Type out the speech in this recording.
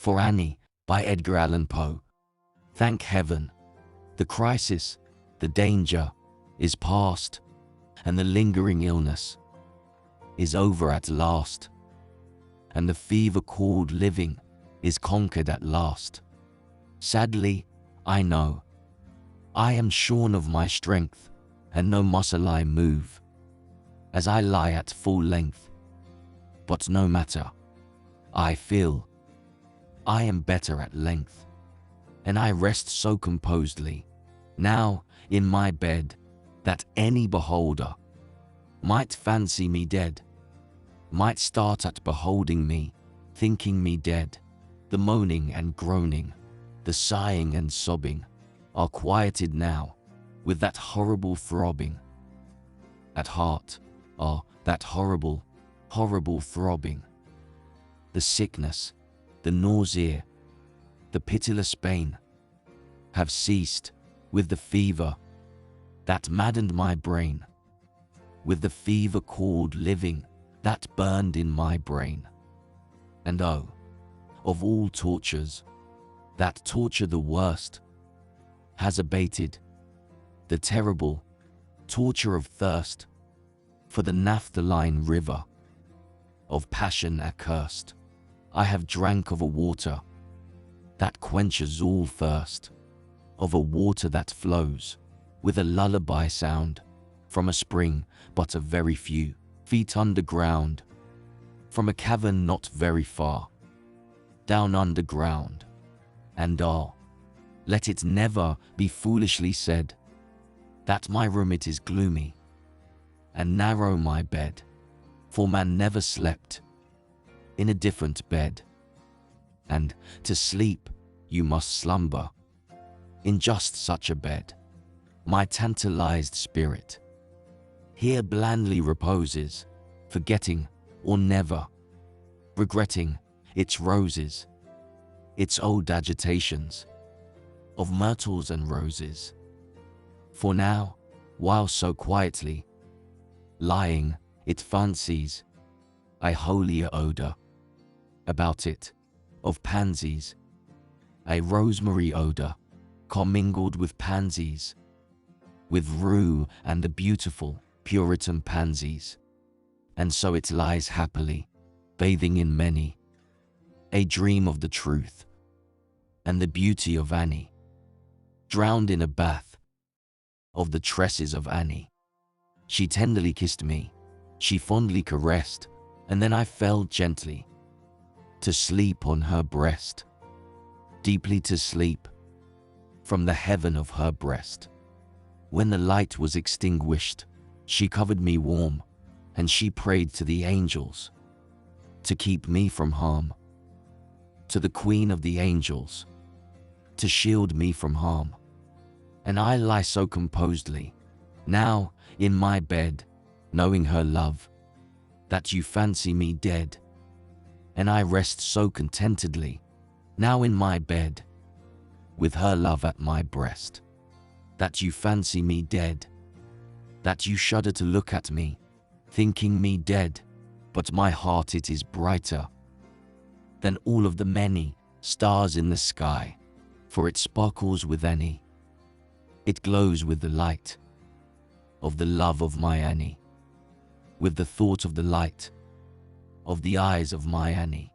For Annie, by Edgar Allan Poe. Thank heaven, the crisis, the danger, is past, and the lingering illness is over at last, and the fever called living is conquered at last. Sadly, I know, I am shorn of my strength, and no muscle I move, as I lie at full length. But no matter, I feel I am better at length, and I rest so composedly, now in my bed, that any beholder might fancy me dead, might start at beholding me, thinking me dead. The moaning and groaning, the sighing and sobbing, are quieted now, with that horrible throbbing at heart, that horrible, horrible throbbing. The sickness, the nausea, the pitiless pain, have ceased with the fever that maddened my brain, with the fever called living that burned in my brain. And oh, of all tortures, that torture the worst has abated, the terrible torture of thirst for the naphthaline river of passion accursed. I have drank of a water that quenches all thirst, of a water that flows with a lullaby sound from a spring but a very few feet underground, from a cavern not very far down underground. And let it never be foolishly said that my room it is gloomy and narrow my bed, for man never slept in a different bed, and to sleep you must slumber in just such a bed. My tantalized spirit here blandly reposes, forgetting or never regretting its roses, its old agitations of myrtles and roses. For now, while so quietly lying, it fancies a holier odor about it, of pansies, a rosemary odor commingled with pansies, with rue and the beautiful Puritan pansies. And so it lies happily, bathing in many a dream of the truth and the beauty of Annie, drowned in a bath of the tresses of Annie. She tenderly kissed me, she fondly caressed, and then I fell gently to sleep on her breast, deeply to sleep from the heaven of her breast. When the light was extinguished, she covered me warm, and she prayed to the angels to keep me from harm, to the Queen of the angels to shield me from harm. And I lie so composedly now in my bed, knowing her love, that you fancy me dead. And I rest so contentedly now in my bed, with her love at my breast, that you fancy me dead, that you shudder to look at me, thinking me dead. But my heart it is brighter than all of the many stars in the sky, for it sparkles with Annie. It glows with the light of the love of my Annie, with the thought of the light of the eyes of my Annie.